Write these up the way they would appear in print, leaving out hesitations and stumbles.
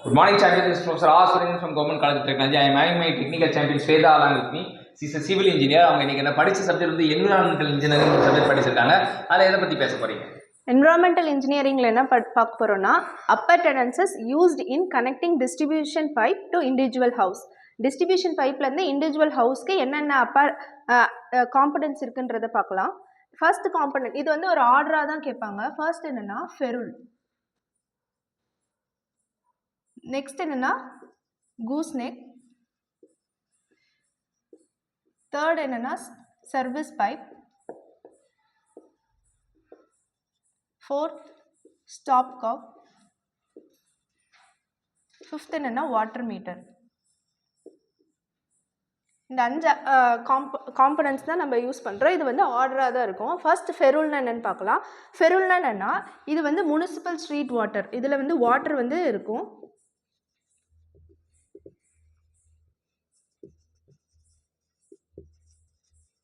Good morning, champion. This is Professor R. Suren from Government College of Technology. I am having my technical champion Shweta along with me. She is a civil engineer. அவங்க இன்னைக்கு என்ன படிச்ச subject வந்து environmental engineering subject படிச்சிருக்காங்க. அதில் எதை பற்றி பேச போறீங்க? என்விரான்மெண்டல் இன்ஜினியரிங்கில் என்ன பார்க்க போகிறோன்னா appurtenances used in connecting distribution pipe to individual house. Distribution பைப்லேருந்து இண்டிவிஜுவல் ஹவுஸ்க்கு என்னென்ன அப்பர் காம்பனன்ட்ஸ் இருக்குன்றதை பார்க்கலாம். ஃபர்ஸ்ட் காம்பனன்ட் இது வந்து ஒரு ஆர்டராக தான் கேட்பாங்க. ஃபர்ஸ்ட் என்னென்னா ஃபெருல், நெக்ஸ்ட் என்னென்னா கூஸ் நெக், தேர்ட் என்னென்னா சர்வீஸ் பைப், ஃபோர்த் ஸ்டாப் காக், ஃபிஃப்த் என்னென்னா வாட்டர் மீட்டர். இந்த 5 காம்பனன்ட்ஸ் தான் நம்ம யூஸ் பண்ணுறோம். இது வந்து ஆர்டராக தான் இருக்கும். ஃபர்ஸ்ட் ஃபெருல்னா என்னென்னு பார்க்கலாம். ஃபெருல்னா என்னென்னா இது வந்து முனிசிபல் ஸ்ட்ரீட் வாட்டர். இதில் வந்து வாட்டர் வந்து இருக்கும்.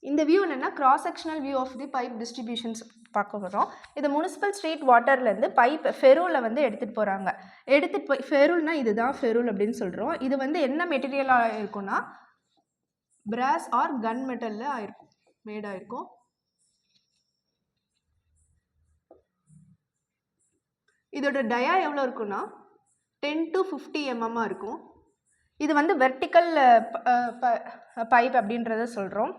இந்த வியூ என்னென்னா cross sectional view of the pipe distributions பார்க்க வரோம். இது முனிசிபல் ஸ்ட்ரீட் வாட்டர்லேருந்து பைப் ஃபெருலில் வந்து எடுத்துகிட்டு போகிறாங்க. எடுத்துகிட்டு போய் ஃபெருல்னா இதுதான் ஃபெருல் அப்படின்னு சொல்கிறோம். இது வந்து என்ன மெட்டீரியலாக இருக்குன்னா பிராஸ் ஆர் கன் மெட்டலில் ஆயிருக்கும், மேடாயிருக்கும். இதோட டயா எவ்வளோ இருக்குன்னா 10 to 50 mm இருக்கும். இது வந்து வெர்டிக்கல் பைப் அப்படின்றத சொல்கிறோம்.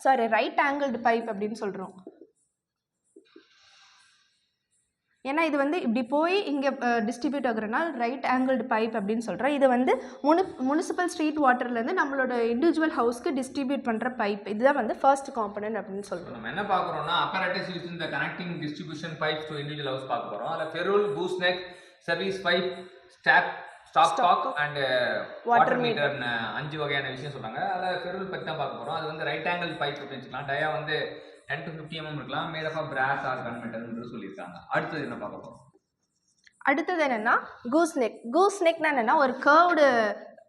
சாரி, ரைட் ஆங்கிள்டு பைப் அப்படின்னு சொல்கிறோம். ஏன்னா இது வந்து இப்படி போய் இங்கே டிஸ்ட்ரிபியூட் ஆகுறதுனால ரைட் ஆங்கிள்டு பைப் அப்படின்னு சொல்கிறோம். இது வந்து முனிசிபல் ஸ்ட்ரீட் வாட்டர்லேருந்து நம்மளோட இண்டிவிஜுவல் ஹவுஸ்க்கு டிஸ்ட்ரிபியூட் பண்ணுற பைப். இதுதான் வந்து ஃபர்ஸ்ட் காம்பனன்ட் அப்படின்னு சொல்கிறோம். நம்ம என்ன பார்க்குறோம்னா apparatus used in the connecting distribution pipes to individual house பார்க்க போகிறோம். அதில் ferrule, goose neck, service pipe, stop cock and water மீட்டர்னு 5 வகையான விஷயம் சொல்கிறாங்க. அதில் ஃபெருல் பற்றி தான் பார்க்க போகிறோம். அது வந்து ரைட் ஆங்கிள் பைப் அப்படின்னு வச்சுக்கலாம். டயா வந்து 10 to 50 mm இருக்கலாம். மேட் ஆஃப் பிராஸ் ஆர் கன் மெட்டல்னு சொல்லியிருக்காங்க. அடுத்தது என்ன பார்க்க போகிறோம்? அடுத்தது என்னென்னா கூஸ் நெக். கூஸ் நெக்னா என்னென்னா ஒரு கர்வ்டு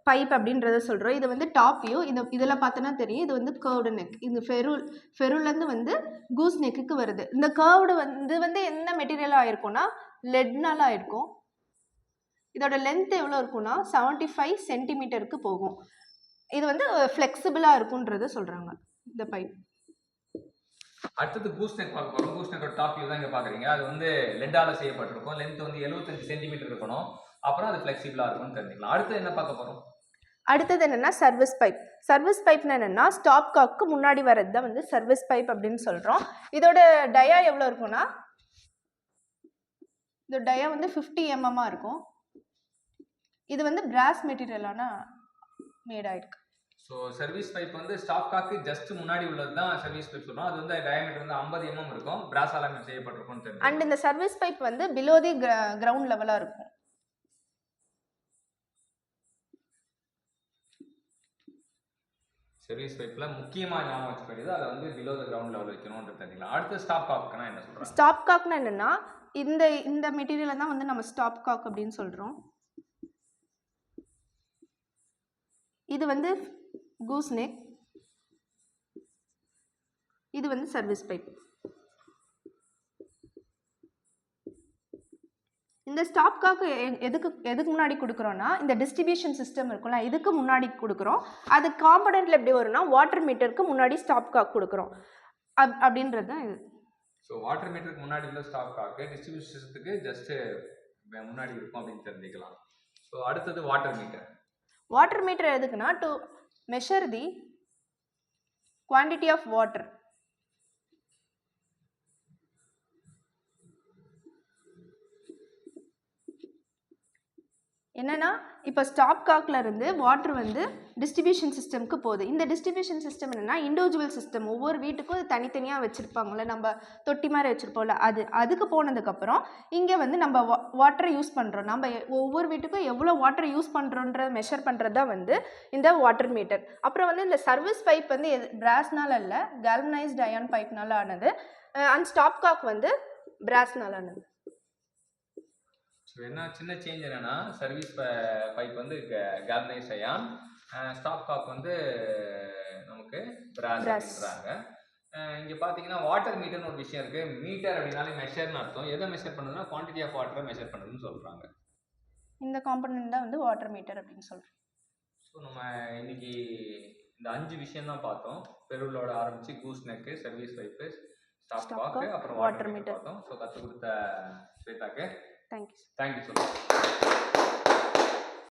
பைப் அப்படின்றத சொல்கிறோம். இது வந்து டாப் வியூ. இதில் பார்த்தோன்னா தெரியும், இது வந்து கர்வ்டு நெக். இந்த ஃபெருல்லேருந்து வந்து கூஸ் நெக்குக்கு வருது. இந்த கர்வ்டு வந்து என்ன மெட்டீரியலாக ஆயிருக்கும்னா லெட்னால ஆயிருக்கும். இதோட லென்த் எவ்வளோ இருக்குன்னா 75 சென்டிமீட்டருக்கு போகும். இது வந்து ஃப்ளெக்சிபிளாக இருக்குன்றத சொல்கிறாங்க இந்த பைப். அடுத்தது கூஸ் நெக் பார்க்க போகிறோம். கூஸ் நெக்கோட டாப் வியூ தான் இங்கே பார்க்குறீங்க. அது வந்து லெட்டால் செய்யப்பட்டிருக்கும். லென்த் வந்து 75 சென்டிமீட்டர் இருக்கணும். அப்புறம் அது ஃப்ளெக்சிபிளாக இருக்கும்னு தெரிஞ்சுக்கலாம். அடுத்து என்ன பார்க்க போகிறோம்? அடுத்தது என்னென்னா சர்வீஸ் பைப். சர்வீஸ் பைப்னா என்னென்னா ஸ்டாப் காக்கு முன்னாடி வர்றது தான் வந்து சர்வீஸ் பைப் அப்படின்னு சொல்கிறோம். இதோட டயா எவ்வளோ இருக்குன்னா இதோட டயா வந்து 50 mm இருக்கும். இது வந்து பிராஸ் மெட்டீரியலான மேடாயிருக்கு. ஸோ சர்வீஸ் பைப் வந்து ஸ்டாப் காக்கு ஜஸ்ட் முன்னாடி உள்ளது தான் சர்வீஸ் பைப் சொல்கிறோம். அது வந்து டயாமீட்டர் வந்து 50 mm இருக்கும். பிராஸால செய்யப்பட்டிருக்கும் தெரியும். அண்ட் இந்த சர்வீஸ் பைப் வந்து பிலோ தி கிரவுண்ட் லெவலாக இருக்கும். சர்வீஸ் பைப்பில் முக்கியமாக ஞாபகம் வச்சுக்க வேண்டியது அதை வந்து பிலோ த கிரவுண்ட் லெவல் வைக்கணும்னு தெரிஞ்சுக்கலாம். அடுத்து ஸ்டாப் காக்னா என்ன சொல்கிறோம்? ஸ்டாப் காக்னா என்னென்னா இந்த மெட்டீரியலை தான் வந்து நம்ம ஸ்டாப் காக் அப்படின்னு சொல்கிறோம். இது வந்து கூஸ் நெக், இது வந்து சர்வீஸ் பைப். இந்த ஸ்டாப் காக்கு எதுக்கு முன்னாடி கொடுக்குறோன்னா இந்த டிஸ்ட்ரிபியூஷன் சிஸ்டம் இருக்கும்ல, இதுக்கு முன்னாடி கொடுக்குறோம். அது காம்பனண்ட்ல எப்படி வரும்னா வாட்டர் மீட்டருக்கு முன்னாடி ஸ்டாப் காக் கொடுக்குறோம் அப்படின்றது தான் இது. ஸோ வாட்டர் மீட்டருக்கு முன்னாடி உள்ள ஸ்டாப் காக்கு டிஸ்ட்ரிபியூஷன் சிஸ்டத்துக்கு ஜஸ்ட் முன்னாடி இருக்கும் அப்படின்னு தெரிஞ்சுக்கலாம். ஸோ அடுத்தது வாட்டர் மீட்டர். வாட்டர் மீட்டர் எதுக்குன்னா to measure the quantity of water. என்னன்னா இப்போ ஸ்டாப் காக்ல இருந்து வாட்டர் வந்து டிஸ்ட்ரிபியூஷன் சிஸ்டம்க்கு போகுது. இந்த டிஸ்ட்ரிபியூஷன் சிஸ்டம் என்னன்னா இண்டிவிஜுவல் சிஸ்டம். ஒவ்வொரு வீட்டுக்கும் அது தனித்தனியாக வச்சுருப்பாங்கள்ல, நம்ம தொட்டி மாதிரி வச்சுருப்போம்ல, அதுக்கு போனதுக்கப்புறம் இங்கே வந்து நம்ம வாட்டரை யூஸ் பண்ணுறோம். நம்ம ஒவ்வொரு வீட்டுக்கும் எவ்வளோ வாட்டர் யூஸ் பண்ணுறோன்ற மெஷர் பண்ணுறது தான் வந்து இந்த வாட்டர் மீட்டர். அப்புறம் வந்து இந்த சர்வீஸ் பைப் வந்து பிராஸ்னால இல்லை, கால்வனைஸ்டு அயான் பைப்னால ஆனது. அண்ட் ஸ்டாப் காக் வந்து பிராஸ்னால ஆனது. ஸோ என்ன சின்ன சேஞ்ச் என்னென்னா சர்வீஸ் பைப் வந்து கால்வனைஸ்ட் அயான், ஸ்டாப் காக் வந்து நமக்கு பிராஸ் அப்படின்றாங்க. இங்கே பார்த்தீங்கன்னா வாட்டர் மீட்டர்னு ஒரு விஷயம் இருக்குது. மீட்டர் அப்படின்னாலே மெஷர்னு அர்த்தம். எதை மெஷர் பண்ணுறதுன்னா குவான்டிட்டி ஆஃப் வாட்டரை மெஷர் பண்ணுறதுன்னு சொல்கிறாங்க. இந்த காம்பனன்ட் தான் வந்து வாட்டர் மீட்டர் அப்படின்னு சொல்கிறோம். ஸோ நம்ம இன்னைக்கு இந்த 5 விஷயம் தான் பார்த்தோம். ஃபெரூலோட ஆரம்பிச்சு goose neck, service pipe, stop cock, அப்புறம் வாட்டர் மீட்டர் பார்த்தோம். ஸோ கற்றுக் கொடுத்த ஸ்வேதாக்கு தேங்க்யூ. Thank you so much.